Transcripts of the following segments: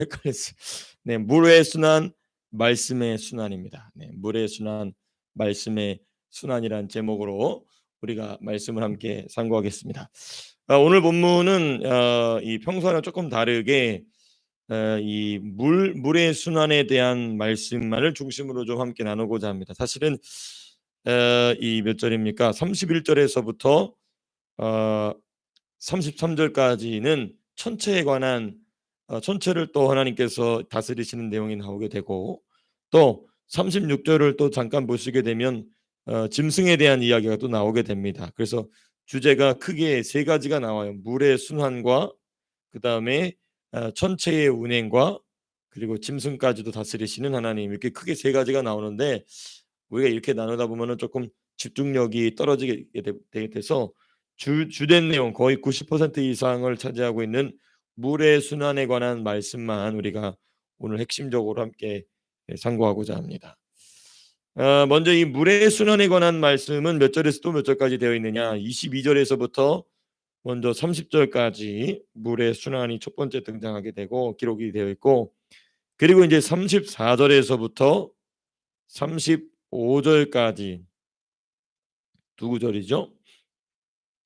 헷갈렸어요. 네, 물의 순환, 말씀의 순환입니다. 네, 물의 순환, 말씀의 순환이란 제목으로 우리가 말씀을 함께 상고하겠습니다. 오늘 본문은 이 평소와는 조금 다르게 이 물의 순환에 대한 말씀만을 중심으로 좀 함께 나누고자 합니다. 사실은 이 몇 절입니까? 31절에서부터 어 33절까지는 천체에 관한 천체를 또 하나님께서 다스리시는 내용이 나오게 되고, 또 36절을 또 잠깐 보시게 되면 짐승에 대한 이야기가 또 나오게 됩니다. 그래서 주제가 크게 세 가지가 나와요. 물의 순환과 그다음에 천체의 운행과 그리고 짐승까지도 다스리시는 하나님, 이렇게 크게 세 가지가 나오는데, 우리가 이렇게 나누다 보면은 조금 집중력이 떨어지게 돼서 주된 내용 거의 90% 이상을 차지하고 있는 물의 순환에 관한 말씀만 우리가 오늘 핵심적으로 함께 상고하고자 합니다. 먼저 이 물의 순환에 관한 말씀은 몇 절에서 또 몇 절까지 되어 있느냐? 22절에서부터 먼저 30절까지 물의 순환이 첫 번째 등장하게 되고 기록이 되어 있고, 그리고 이제 34절에서부터 35절까지 두 구절이죠.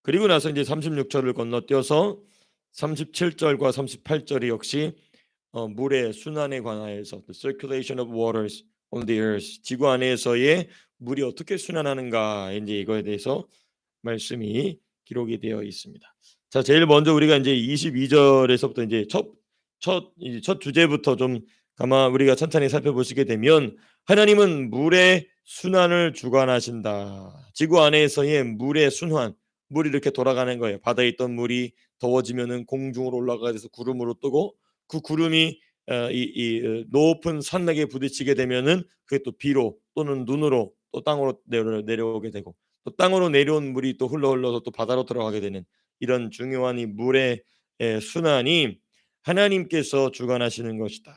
그리고 나서 이제 36절을 건너뛰어서 37절과 38절이 역시 물의 순환에 관하여서 the circulation of waters on the earth, 지구 안에서의 물이 어떻게 순환하는가, 이제 이거에 대해서 말씀이 기록이 되어 있습니다. 자, 제일 먼저 우리가 이제 22절에서부터 이제 첫 주제부터 좀 가만 우리가 천천히 살펴보시게 되면, 하나님은 물의 순환을 주관하신다. 지구 안에서의 물의 순환, 물이 이렇게 돌아가는 거예요. 바다에 있던 물이 더워지면은 공중으로 올라가서 구름으로 뜨고, 그 구름이 높은 산맥에 부딪히게 되면은 그게 또 비로 또는 눈으로 또 땅으로 내려오게 되고, 또 땅으로 내려온 물이 또 흘러서 또 바다로 들어가게 되는 이런 중요한 이 물의 순환이 하나님께서 주관하시는 것이다.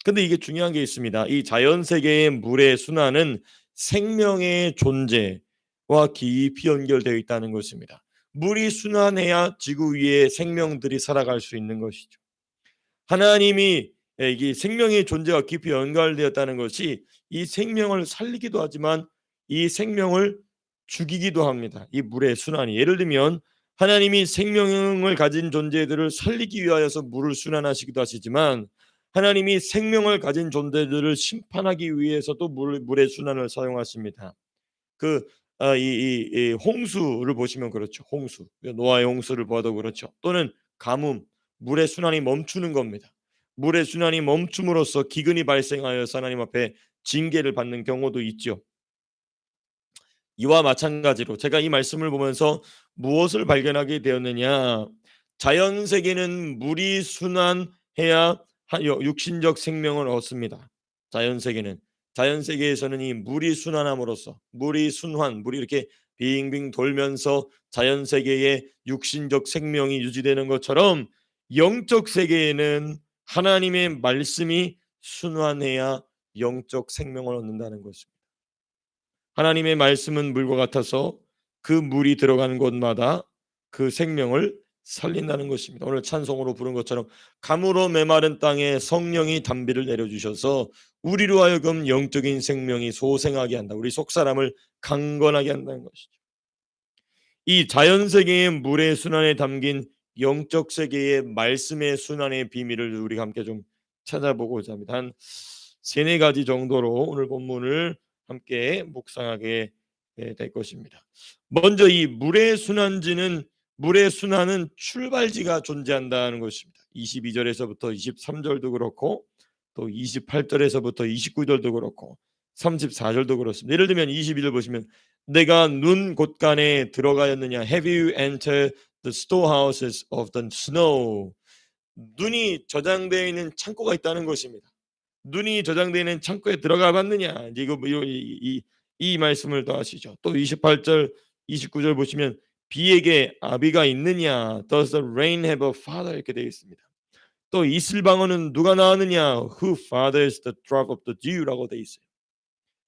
근데 이게 중요한 게 있습니다. 이 자연 세계의 물의 순환은 생명의 존재와 깊이 연결되어 있다는 것입니다. 물이 순환해야 지구 위에 생명들이 살아갈 수 있는 것이죠. 하나님이 이 생명의 존재와 깊이 연결되었다는 것이 이 생명을 살리기도 하지만 이 생명을 죽이기도 합니다. 이 물의 순환이, 예를 들면 하나님이 생명을 가진 존재들을 살리기 위하여서 물을 순환하시기도 하시지만, 하나님이 생명을 가진 존재들을 심판하기 위해서도 물의 순환을 사용하십니다. 이 홍수를 보시면 그렇죠. 홍수, 노아의 홍수를 봐도 그렇죠. 또는 가뭄, 물의 순환이 멈추는 겁니다. 물의 순환이 멈춤으로써 기근이 발생하여서 하나님 앞에 징계를 받는 경우도 있죠. 이와 마찬가지로 제가 이 말씀을 보면서 무엇을 발견하게 되었느냐? 자연 세계는 물이 순환해야 육신적 생명을 얻습니다. 자연 세계에서는 이 물이 순환함으로써, 물이 순환, 물이 이렇게 빙빙 돌면서 자연 세계의 육신적 생명이 유지되는 것처럼, 영적 세계에는 하나님의 말씀이 순환해야 영적 생명을 얻는다는 것입니다. 하나님의 말씀은 물과 같아서 그 물이 들어가는 곳마다 그 생명을 살린다는 것입니다. 오늘 찬송으로 부른 것처럼 가물어 메마른 땅에 성령이 단비를 내려주셔서 우리로 하여금 영적인 생명이 소생하게 한다. 우리 속사람을 강건하게 한다는 것이죠. 이 자연세계의 물의 순환에 담긴 영적 세계의 말씀의 순환의 비밀을 우리가 함께 좀 찾아보고자 합니다. 한 세네 가지 정도로 오늘 본문을 함께 묵상하게 될 것입니다. 먼저 이 물의 순환은 출발지가 존재한다는 것입니다. 22절에서부터 23절도 그렇고, 또 28절에서부터 29절도 그렇고 34절도 그렇습니다. 예를 들면 22절 보시면, 내가 눈 곳간에 들어가였느냐? Have you entered the storehouses of the snow? 눈이 저장되어 있는 창고가 있다는 것입니다. 눈이 저장되어 있는 창고에 들어가 봤느냐? 이제 이 말씀을 더 하시죠. 또 28절, 29절 보시면, 비에게 아비가 있느냐? Does the rain have a father? 이렇게 되어 있습니다. 또 이슬방울은 누가 낳았느냐? Who fathers the drop of the dew라고 되어 있어요.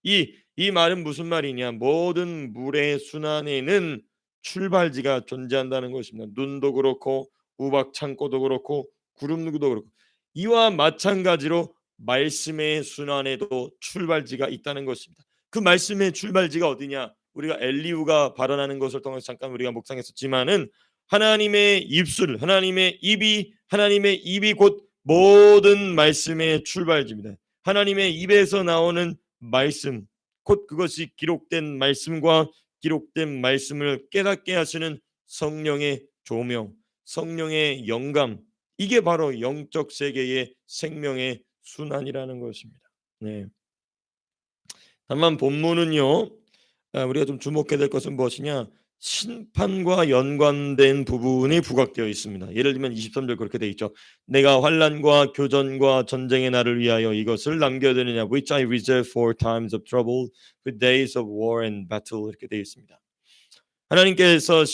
이 말은 무슨 말이냐? 모든 물의 순환에는 출발지가 존재한다는 것입니다. 눈도 그렇고 우박 창고도 그렇고 구름도 그렇고, 이와 마찬가지로 말씀의 순환에도 출발지가 있다는 것입니다. 그 말씀의 출발지가 어디냐? 우리가 엘리후가 발언하는 것을 통해서 잠깐 우리가 묵상했었지만은 하나님의 입이 곧 모든 말씀의 출발지입니다. 하나님의 입에서 나오는 말씀, 곧 그것이 기록된 말씀과 기록된 말씀을 깨닫게 하시는 성령의 조명, 성령의 영감, 이게 바로 영적 세계의 생명의 순환이라는 것입니다. 네. 다만 본문은요, 우리가 좀 주목해야 될 것은 무엇이냐? 심판과 연관된 부분이 부각되어 있습니다. 예를 들면 23절 그렇게 되어 있죠. 내가 환난과 교전과 전쟁의 날을 위하여 이것을 남겨두느냐, which I reserve for times of trouble, for days of war and battle, 이렇게 되어 있습니다. 하나님께서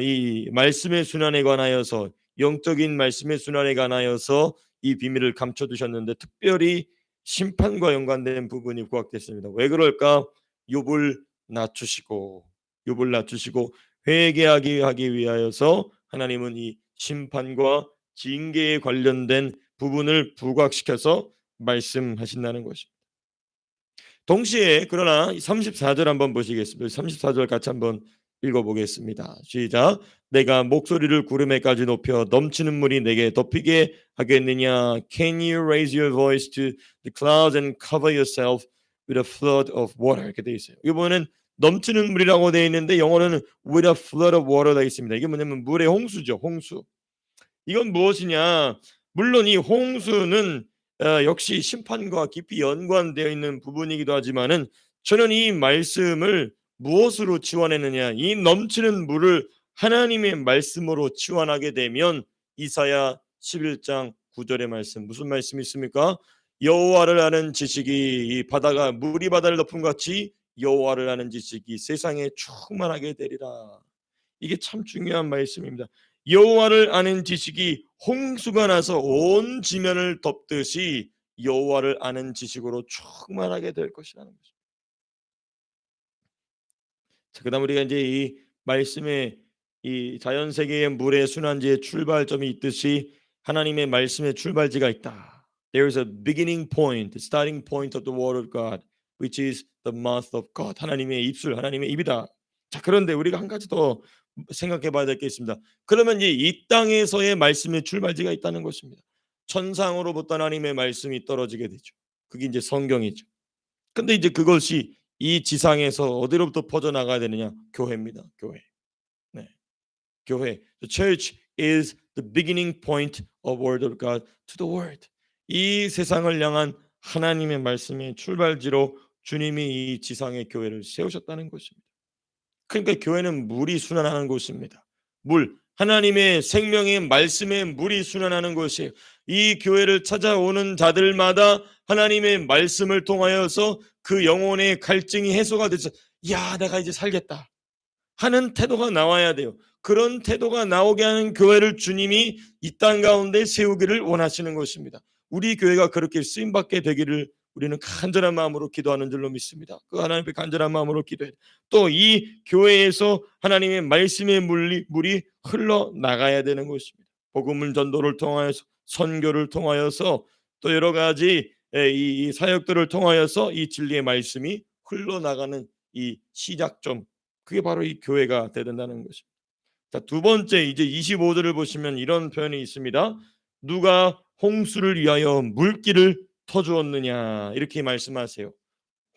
이 말씀의 순환에 관하여서, 영적인 말씀의 순환에 관하여서 이 비밀을 감춰두셨는데 특별히 심판과 연관된 부분이 부각됐습니다. 왜 그럴까? 욥을 낮추시고 회개하게 하기 위하여서 하나님은 이 심판과 징계에 관련된 부분을 부각시켜서 말씀하신다는 것입니다. 동시에 그러나 34절 한번 보시겠습니다. 34절 같이 한번 읽어보겠습니다. 시작. 내가 목소리를 구름에까지 높여 넘치는 물이 내게 덮이게 하겠느냐? Can you raise your voice to the clouds and cover yourself with a flood of water? 이렇게 되어 있어요. 이번에는 넘치는 물이라고 되어 있는데 영어로는 with a flood of water 되어 있습니다. 이게 뭐냐면 물의 홍수죠. 홍수. 이건 무엇이냐? 물론 이 홍수는 역시 심판과 깊이 연관되어 있는 부분이기도 하지만은 저는 이 말씀을 무엇으로 치환했느냐? 이 넘치는 물을 하나님의 말씀으로 치환하게 되면 이사야 11장 9절의 말씀, 무슨 말씀이 있습니까? 여호와를 아는 지식이 이 바다가 물이 바다를 덮은 같이 여호와를 아는 지식이 세상에 충만하게 되리라. 이게 참 중요한 말씀입니다. 여호와를 아는 지식이 홍수가 나서 온 지면을 덮듯이 여호와를 아는 지식으로 충만하게 될 것이라는 것입니다. 자, 그다음 우리가 이제 이 말씀의 이 자연 세계의 물의 순환지의 출발점이 있듯이 하나님의 말씀의 출발지가 있다. There is a beginning point, the starting point of the word of God, which is the mouth of God. 하나님의 입술, 하나님의 입이다. 자, 그런데 우리가 한 가지 더 생각해 봐야 될 게 있습니다. 그러면 이제 이 땅에서의 말씀의 출발지가 있다는 것입니다. 천상으로부터 하나님의 말씀이 떨어지게 되죠. 그게 이제 성경이죠. 근데 이제 그것이 이 지상에서 어디로부터 퍼져나가야 되느냐? 교회입니다. 교회. 네. 교회. The church is the beginning point of word of God to the world. 이 세상을 향한 하나님의 말씀의 출발지로 주님이 이 지상의 교회를 세우셨다는 것입니다. 그러니까 교회는 물이 순환하는 곳입니다. 하나님의 생명의 말씀의 물이 순환하는 곳이에요. 이 교회를 찾아오는 자들마다 하나님의 말씀을 통하여서 그 영혼의 갈증이 해소가 돼서 내가 이제 살겠다 하는 태도가 나와야 돼요. 그런 태도가 나오게 하는 교회를 주님이 이 땅 가운데 세우기를 원하시는 것입니다. 우리 교회가 그렇게 쓰임받게 되기를 우리는 간절한 마음으로 기도하는 줄로 믿습니다. 그 하나님 앞에 간절한 마음으로 기도해요. 또 이 교회에서 하나님의 말씀의 물이 흘러나가야 되는 것입니다. 복음을 전도를 통하여서, 선교를 통하여서, 또 여러 가지 이 사역들을 통하여서 이 진리의 말씀이 흘러나가는 이 시작점, 그게 바로 이 교회가 된다는 것입니다. 자, 두 번째, 이제 25절을 보시면 이런 표현이 있습니다. 누가 홍수를 위하여 물길을 터주었느냐, 이렇게 말씀하세요.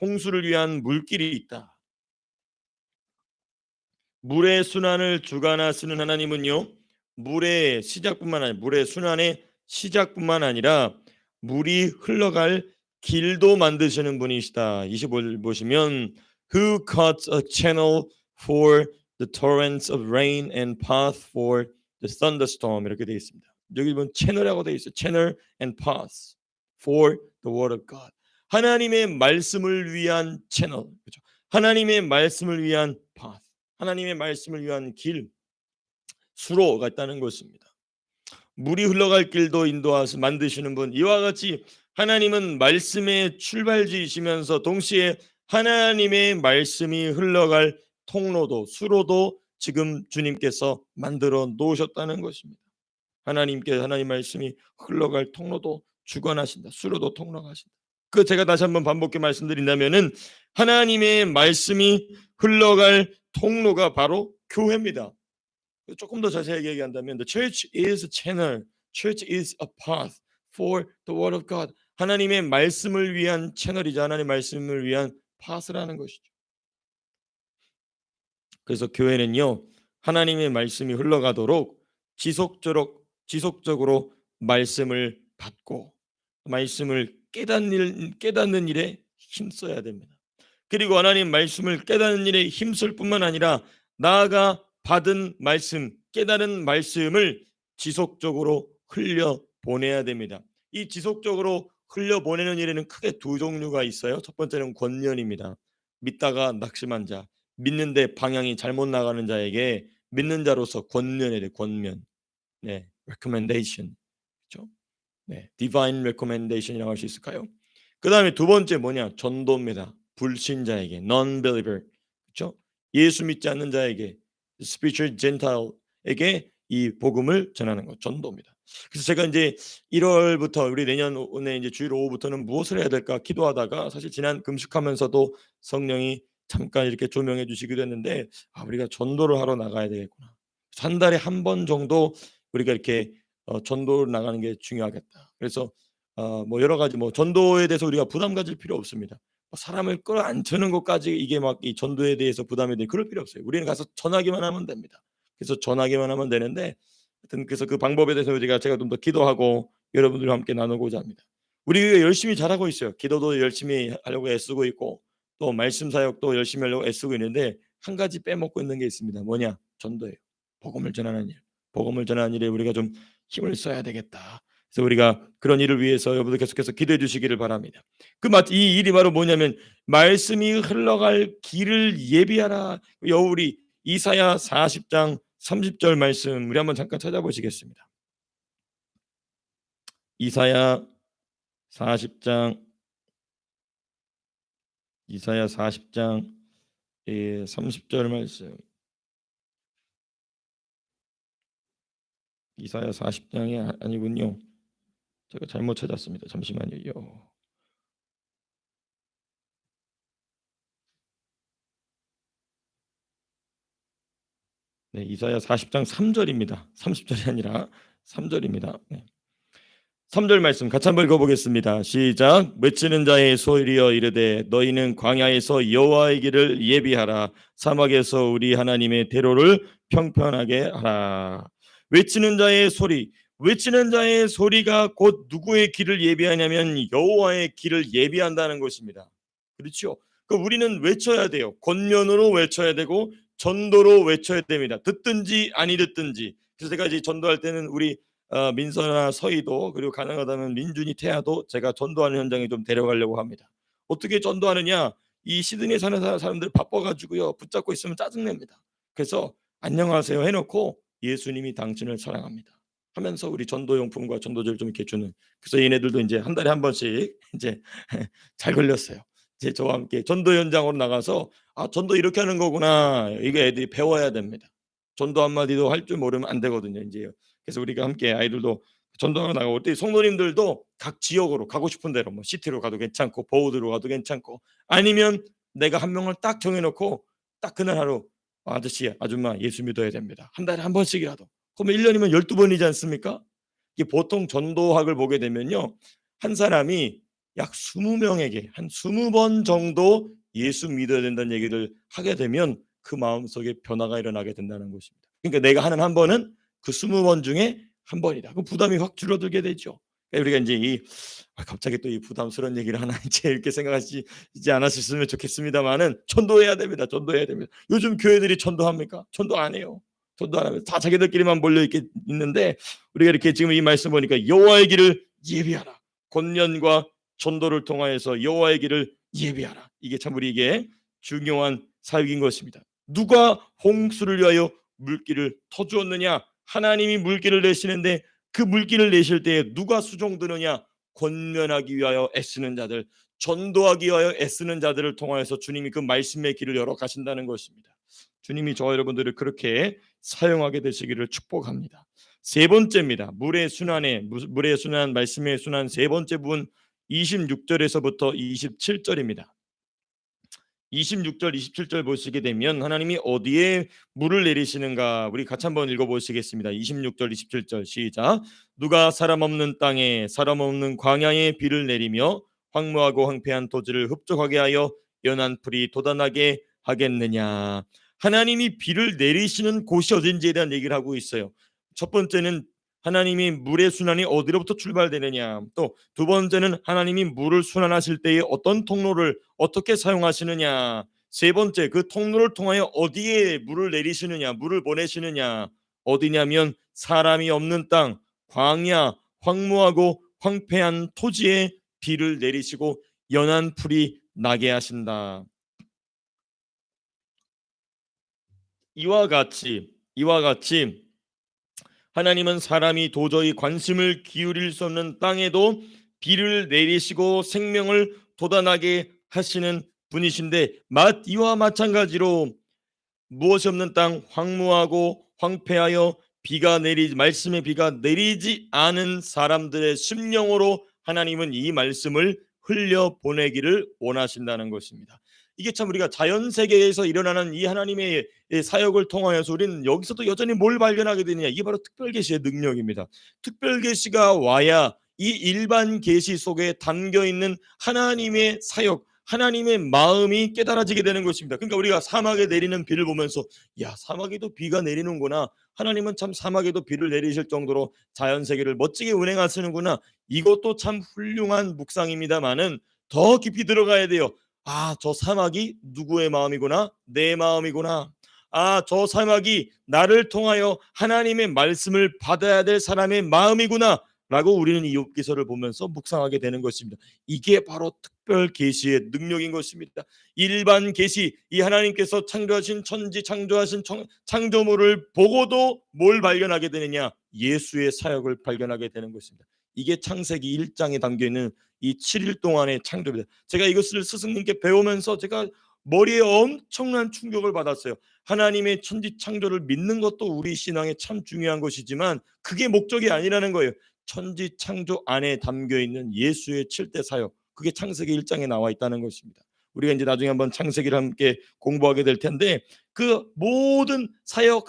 홍수를 위한 물길이 있다. 물의 순환을 주관하시는 하나님은요, 물의 순환의 시작뿐만 아니라 물이 흘러갈 길도 만드시는 분이시다. 25절 보시면 Who cuts a channel for the torrents of rain and path for the thunderstorm, 이렇게 되어 있습니다. 여기 보면 채널이라고 되어 있어요. Channel and path for the word of God. 하나님의 말씀을 위한 채널, 그렇죠? 하나님의 말씀을 위한 path, 하나님의 말씀을 위한 길, 수로가 있다는 것입니다. 물이 흘러갈 길도 인도하셔 만드시는 분, 이와 같이 하나님은 말씀의 출발지이시면서 동시에 하나님의 말씀이 흘러갈 통로도, 수로도 지금 주님께서 만들어 놓으셨다는 것입니다. 하나님께 하나님 말씀이 흘러갈 통로도 주관하신다. 수로도 통로하신다. 그 제가 다시 한번 반복해 말씀드린다면은 하나님의 말씀이 흘러갈 통로가 바로 교회입니다. 조금 더 자세하게 얘기한다면 the church is a channel, church is a path for the word of God. 하나님의 말씀을 위한 채널이자 하나님의 말씀을 위한 path라는 것이죠. 그래서 교회는요 하나님의 말씀이 흘러가도록 지속적으로 말씀을 받고 말씀을 깨닫는 일에 힘써야 됩니다. 그리고 하나님 말씀을 깨닫는 일에 힘쓸 뿐만 아니라 나아가 받은 말씀, 깨달은 말씀을 지속적으로 흘려보내야 됩니다. 이 지속적으로 흘려보내는 일에는 크게 두 종류가 있어요. 첫 번째는 권면입니다. 믿다가 낙심한 자, 믿는데 방향이 잘못 나가는 자에게 믿는 자로서 권면해야 돼. 권면. 네, recommendation. 그렇죠? 네, divine recommendation이라고 할 수 있을까요? 그다음에 두 번째 뭐냐? 전도입니다. 불신자에게, non-believer, 그렇죠? 예수 믿지 않는 자에게, spiritual gentile에게 이 복음을 전하는 것, 전도입니다. 그래서 제가 이제 1월부터 우리 내년에 이제 주일 오후부터는 무엇을 해야 될까 기도하다가 사실 지난 금식하면서도 성령이 잠깐 이렇게 조명해 주시기도 했는데 우리가 전도를 하러 나가야 되겠구나. 한 달에 한 번 정도 우리가 이렇게 전도를 나가는 게 중요하겠다. 그래서 뭐 여러 가지 뭐 전도에 대해서 우리가 부담 가질 필요 없습니다. 사람을 끌어안는 것까지 이게 막 이 전도에 대해서 부담이 돼 그럴 필요 없어요. 우리는 가서 전하기만 하면 됩니다. 그래서 전하기만 하면 되는데 하여튼 그래서 그 방법에 대해서 제가 좀 더 기도하고 여러분들과 함께 나누고자 합니다. 우리 열심히 잘하고 있어요. 기도도 열심히 하려고 애쓰고 있고 또 말씀 사역도 열심히 하려고 애쓰고 있는데 한 가지 빼먹고 있는 게 있습니다. 뭐냐? 전도예요. 복음을 전하는 일. 복음을 전하는 일에 우리가 좀 힘을 써야 되겠다. 그래서 우리가 그런 일을 위해서 여러분들 계속해서 기도해 주시기를 바랍니다. 이 일이 바로 뭐냐면 말씀이 흘러갈 길을 예비하라. 우리 이사야 40장 30절 말씀 우리 한번 잠깐 찾아보시겠습니다. 이사야 40장 30절 말씀. 이사야 40장이 아니군요. 제가 잘못 찾았습니다. 잠시만요. 네, 이사야 40장 3절입니다. 30절이 아니라 3절입니다. 네. 3절 말씀 같이 한번 읽어보겠습니다. 시작. 외치는 자의 소리여 이르되 너희는 광야에서 여호와의 길을 예비하라. 사막에서 우리 하나님의 대로를 평평하게 하라. 외치는 자의 소리가 곧 누구의 길을 예비하냐면 여호와의 길을 예비한다는 것입니다. 그렇죠? 우리는 외쳐야 돼요. 권면으로 외쳐야 되고 전도로 외쳐야 됩니다. 듣든지 아니 듣든지. 그래서 제가 이제 전도할 때는 우리 민서나 서희도 그리고 가능하다면 민준이 태아도 제가 전도하는 현장에 좀 데려가려고 합니다. 어떻게 전도하느냐? 이 시드니에 사는 사람들 바빠가지고요 붙잡고 있으면 짜증냅니다. 그래서 안녕하세요 해놓고 예수님이 당신을 사랑합니다 하면서 우리 전도용품과 전도지를 좀 이렇게 주는. 그래서 얘네들도 이제 한 달에 한 번씩 이제 잘 걸렸어요. 이제 저와 함께 전도 현장으로 나가서 전도 이렇게 하는 거구나. 이게 애들이 배워야 됩니다. 전도 한마디도 할 줄 모르면 안 되거든요. 이제 그래서 우리가 함께 아이들도 전도하러 나가고 또 성도님들도 각 지역으로 가고 싶은 대로 뭐 시티로 가도 괜찮고 보우드로 가도 괜찮고 아니면 내가 한 명을 딱 정해놓고 딱 그날 하루 아저씨 아줌마 예수 믿어야 됩니다. 한 달에 한 번씩이라도. 그러면 1년이면 12번이지 않습니까? 이게 보통 전도학을 보게 되면요. 한 사람이 약 20명에게 한 20번 정도 예수 믿어야 된다는 얘기를 하게 되면 그 마음속에 변화가 일어나게 된다는 것입니다. 그러니까 내가 하는 한 번은 그 20번 중에 한 번이다. 그 부담이 확 줄어들게 되죠. 그러니까 우리가 이제 갑자기 또 이 부담스러운 얘기를 하나 이제 이렇게 생각하시지 않았으면 좋겠습니다만은 전도해야 됩니다. 전도해야 됩니다. 요즘 교회들이 전도합니까? 전도 안 해요. 전도 안 하면 다 자기들끼리만 몰려 있는데 우리가 이렇게 지금 이 말씀 보니까 여호와의 길을 예비하라. 권면과 전도를 통하여서 여호와의 길을 예비하라. 이게 참 우리에게 중요한 사역인 것입니다. 누가 홍수를 위하여 물길을 터주었느냐? 하나님이 물길을 내시는데 그 물길을 내실 때에 누가 수종드느냐? 권면하기 위하여 애쓰는 자들, 전도하기 위하여 애쓰는 자들을 통하여서 주님이 그 말씀의 길을 열어 가신다는 것입니다. 주님이 저와 여러분들을 그렇게 사용하게 되시기를 축복합니다. 세 번째입니다. 물의 순환, 말씀의 순환 세 번째 부분 26절에서부터 27절입니다. 26절, 27절 보시게 되면 하나님이 어디에 물을 내리시는가 우리 같이 한번 읽어보시겠습니다. 26절, 27절 시작. 누가 사람 없는 땅에 사람 없는 광야에 비를 내리며 황무하고 황폐한 토지를 흡족하게 하여 연한 풀이 돋아나게 하겠느냐. 하나님이 비를 내리시는 곳이 어딘지에 대한 얘기를 하고 있어요. 첫 번째는 하나님이 물의 순환이 어디로부터 출발되느냐, 또 두 번째는 하나님이 물을 순환하실 때에 어떤 통로를 어떻게 사용하시느냐, 세 번째 그 통로를 통하여 어디에 물을 내리시느냐, 물을 보내시느냐, 어디냐면 사람이 없는 땅, 광야, 황무하고 황폐한 토지에 비를 내리시고 연한 풀이 나게 하신다. 이와 같이 하나님은 사람이 도저히 관심을 기울일 수 없는 땅에도 비를 내리시고 생명을 돋아나게 하시는 분이신데, 이와 마찬가지로 무엇이 없는 땅, 황무하고 황폐하여 말씀의 비가 내리지 않은 사람들의 심령으로 하나님은 이 말씀을 흘려 보내기를 원하신다는 것입니다. 이게 참 우리가 자연 세계에서 일어나는 이 하나님의 사역을 통하여서 우리는 여기서도 여전히 뭘 발견하게 되느냐, 이게 바로 특별 계시의 능력입니다. 특별 계시가 와야 이 일반 계시 속에 담겨 있는 하나님의 사역, 하나님의 마음이 깨달아지게 되는 것입니다. 그러니까 우리가 사막에 내리는 비를 보면서 야, 사막에도 비가 내리는구나, 하나님은 참 사막에도 비를 내리실 정도로 자연 세계를 멋지게 운행하시는구나, 이것도 참 훌륭한 묵상입니다마는 더 깊이 들어가야 돼요. 저 사막이 누구의 마음이구나, 내 마음이구나. 저 사막이 나를 통하여 하나님의 말씀을 받아야 될 사람의 마음이구나 라고 우리는 이 욥기서를 보면서 묵상하게 되는 것입니다. 이게 바로 특별 계시의 능력인 것입니다. 일반 계시, 이 하나님께서 창조하신 천지, 창조하신 창조물을 보고도 뭘 발견하게 되느냐, 예수의 사역을 발견하게 되는 것입니다. 이게 창세기 1장에 담겨있는 이 7일 동안의 창조입니다. 제가 이것을 스승님께 배우면서 제가 머리에 엄청난 충격을 받았어요. 하나님의 천지 창조를 믿는 것도 우리 신앙에 참 중요한 것이지만 그게 목적이 아니라는 거예요. 천지 창조 안에 담겨 있는 예수의 7대 사역, 그게 창세기 1장에 나와 있다는 것입니다. 우리가 이제 나중에 한번 창세기를 함께 공부하게 될 텐데 그 모든 사역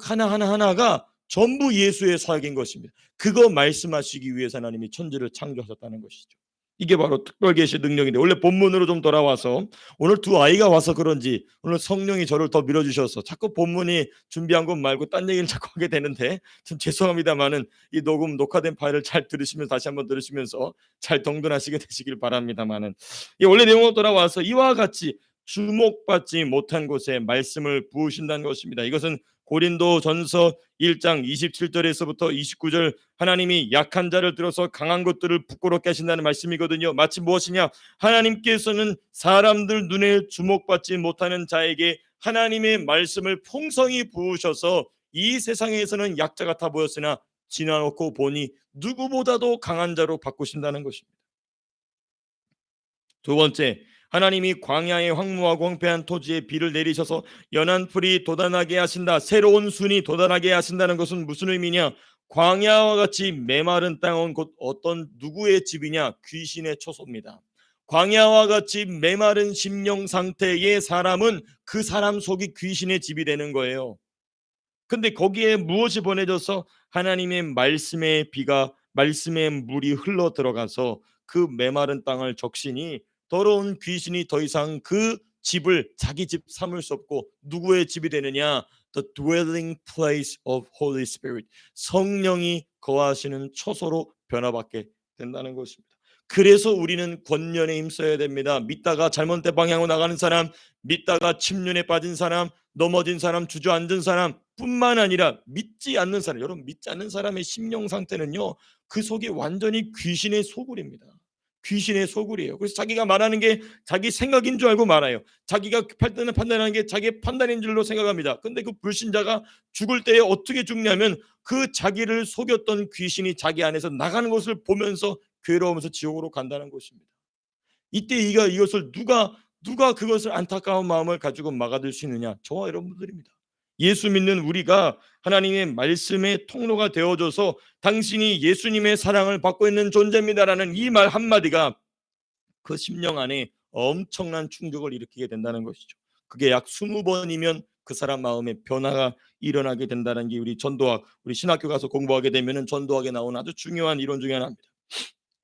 하나하나가 전부 예수의 사역인 것입니다. 그거 말씀하시기 위해서 하나님이 천지를 창조하셨다는 것이죠. 이게 바로 특별 계시 능력인데, 원래 본문으로 좀 돌아와서, 오늘 두 아이가 와서 그런지 오늘 성령이 저를 더 밀어주셔서 자꾸 본문이 준비한 것 말고 딴 얘기를 자꾸 하게 되는데 좀 죄송합니다만은 이 녹화된 파일을 잘 들으시면서 다시 한번 들으시면서 잘 동전하시게 되시길 바랍니다만은, 이 원래 내용으로 돌아와서 이와 같이 주목받지 못한 곳에 말씀을 부으신다는 것입니다. 이것은 고린도전서 1장 27절에서부터 29절, 하나님이 약한 자를 들어서 강한 것들을 부끄럽게 하신다는 말씀이거든요. 마치 무엇이냐, 하나님께서는 사람들 눈에 주목받지 못하는 자에게 하나님의 말씀을 풍성히 부으셔서 이 세상에서는 약자 같아 보였으나 지나놓고 보니 누구보다도 강한 자로 바꾸신다는 것입니다. 두 번째, 하나님이 광야에 황무하고 황폐한 토지에 비를 내리셔서 연한 풀이 돋아나게 하신다. 새로운 순이 돋아나게 하신다는 것은 무슨 의미냐? 광야와 같이 메마른 땅은 곧 어떤 누구의 집이냐? 귀신의 처소입니다. 광야와 같이 메마른 심령 상태의 사람은 그 사람 속이 귀신의 집이 되는 거예요. 근데 거기에 무엇이 보내져서 하나님의 말씀의 물이 흘러 들어가서 그 메마른 땅을 적시니 더러운 귀신이 더 이상 그 집을 자기 집 삼을 수 없고 누구의 집이 되느냐? The dwelling place of Holy Spirit, 성령이 거하시는 처소로 변화받게 된다는 것입니다. 그래서 우리는 권면에 힘써야 됩니다. 믿다가 잘못된 방향으로 나가는 사람, 믿다가 침륜에 빠진 사람, 넘어진 사람, 주저앉은 사람 뿐만 아니라 믿지 않는 사람, 여러분 믿지 않는 사람의 심령 상태는요, 그 속에 완전히 귀신의 소굴입니다. 귀신의 소굴이에요. 그래서 자기가 말하는 게 자기 생각인 줄 알고 말아요. 자기가 판단하는 게 자기 판단인 줄로 생각합니다. 근데 그 불신자가 죽을 때에 어떻게 죽냐면 그 자기를 속였던 귀신이 자기 안에서 나가는 것을 보면서 괴로우면서 지옥으로 간다는 것입니다. 이때 이것을 누가 그것을 안타까운 마음을 가지고 막아들 수 있느냐? 저와 여러분들입니다. 예수 믿는 우리가 하나님의 말씀의 통로가 되어줘서 당신이 예수님의 사랑을 받고 있는 존재입니다라는 이 말 한마디가 그 심령 안에 엄청난 충격을 일으키게 된다는 것이죠. 그게 약 20번이면 그 사람 마음에 변화가 일어나게 된다는 게 우리 전도학, 우리 신학교 가서 공부하게 되면은 전도학에 나오는 아주 중요한 이론 중에 하나입니다.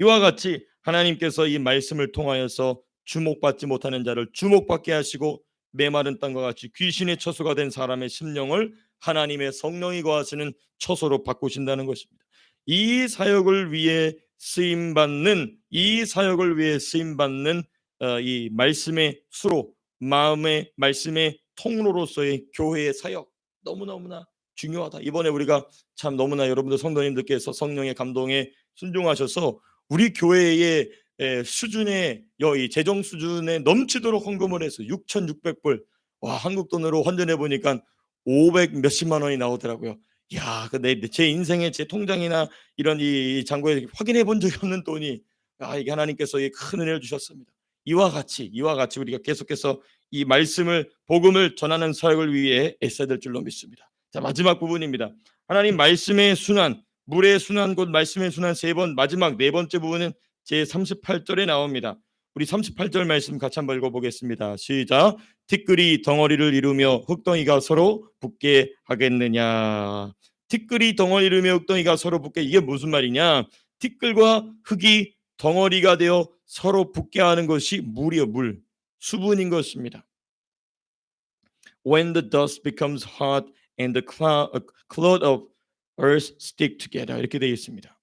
이와 같이 하나님께서 이 말씀을 통하여서 주목받지 못하는 자를 주목받게 하시고 메마른 땅과 같이 귀신의 처소가 된 사람의 심령을 하나님의 성령이 거하시는 처소로 바꾸신다는 것입니다. 이 사역을 위해 쓰임 받는 이 말씀의 수로, 마음의 말씀의 통로로서의 교회의 사역, 너무너무나 중요하다. 이번에 우리가 참 너무나 여러분들 성도님들께서 성령의 감동에 순종하셔서 우리 교회의 수준의 이 재정 수준에 넘치도록 헌금을 해서 6,600불, 와, 한국 돈으로 환전해 보니까 500 몇십만 원이 나오더라고요. 야, 제 인생의 제 통장이나 이런 이 잔고에 확인해 본 적이 없는 돈이, 이게 하나님께서 큰 은혜를 주셨습니다. 이와 같이 우리가 계속해서 이 말씀을, 복음을 전하는 사역을 위해 애써야 될 줄로 믿습니다. 자, 마지막 부분입니다. 하나님 말씀의 순환, 물의 순환 곧 말씀의 순환 세 번, 마지막 네 번째 부분은 제 38절에 나옵니다. 우리 38절 말씀 같이 한번 읽어보겠습니다. 시작. 티끌이 덩어리를 이루며 흙덩이가 서로 붙게 하겠느냐. 티끌이 덩어리를 이루며 흙덩이가 서로 붙게, 이게 무슨 말이냐? 티끌과 흙이 덩어리가 되어 서로 붙게 하는 것이 물이요, 물, 수분인 것입니다. When the dust becomes hot and the cloud of earth stick together, 이렇게 되어 있습니다.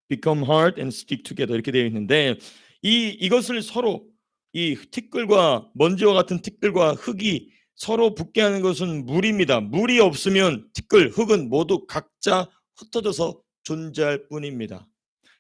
become hard and stick together 이렇게 되어 있는데, 이것을 서로, 이 티끌과 먼지와 같은 티끌과 흙이 서로 붙게 하는 것은 물입니다. 물이 없으면 티끌, 흙은 모두 각자 흩어져서 존재할 뿐입니다.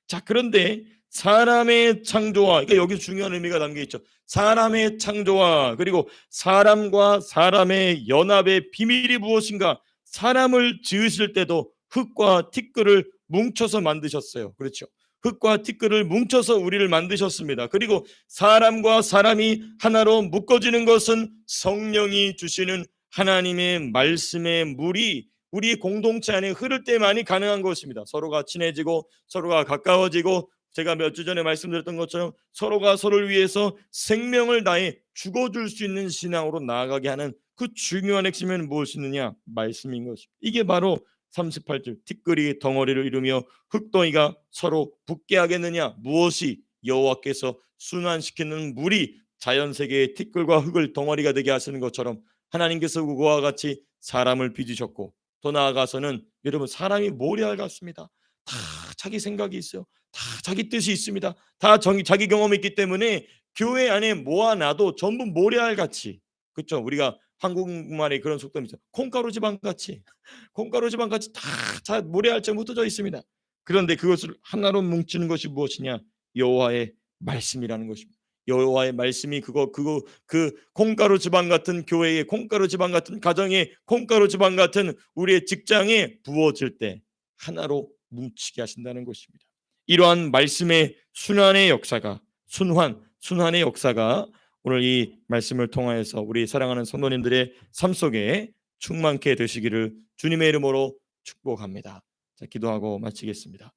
자, 그런데 사람의 창조와, 그러니까 여기 중요한 의미가 담겨 있죠. 사람의 창조와 그리고 사람과 사람의 연합의 비밀이 무엇인가? 사람을 지으실 때도 흙과 티끌을 뭉쳐서 만드셨어요. 그렇죠? 흙과 티끌을 뭉쳐서 우리를 만드셨습니다. 그리고 사람과 사람이 하나로 묶어지는 것은 성령이 주시는 하나님의 말씀의 물이 우리 공동체 안에 흐를 때만이 가능한 것입니다. 서로가 친해지고 서로가 가까워지고, 제가 몇 주 전에 말씀드렸던 것처럼 서로가 서로를 위해서 생명을 다해 죽어줄 수 있는 신앙으로 나아가게 하는 그 중요한 핵심은 무엇이느냐? 말씀인 것입니다. 이게 바로 38절, 티끌이 덩어리를 이루며 흙덩이가 서로 붙게 하겠느냐? 무엇이? 여호와께서 순환시키는 물이 자연세계의 티끌과 흙을 덩어리가 되게 하시는 것처럼 하나님께서 그와 같이 사람을 빚으셨고, 더 나아가서는 여러분, 사람이 모래알 같습니다. 다 자기 생각이 있어요. 다 자기 뜻이 있습니다. 다 자기 경험이 있기 때문에 교회 안에 모아놔도 전부 모래알 같이, 그렇죠? 우리가 한국말에 그런 속담이 있죠. 콩가루 지방 같이, 콩가루 지방 같이 다 모래알처럼 흩어져 있습니다. 그런데 그것을 하나로 뭉치는 것이 무엇이냐? 여호와의 말씀이라는 것입니다. 여호와의 말씀이 그 콩가루 지방 같은 교회에, 콩가루 지방 같은 가정에, 콩가루 지방 같은 우리의 직장에 부어질 때 하나로 뭉치게 하신다는 것입니다. 이러한 말씀의 순환의 역사가, 순환의 역사가 오늘 이 말씀을 통하여서 우리 사랑하는 성도님들의 삶 속에 충만케 되시기를 주님의 이름으로 축복합니다. 자, 기도하고 마치겠습니다.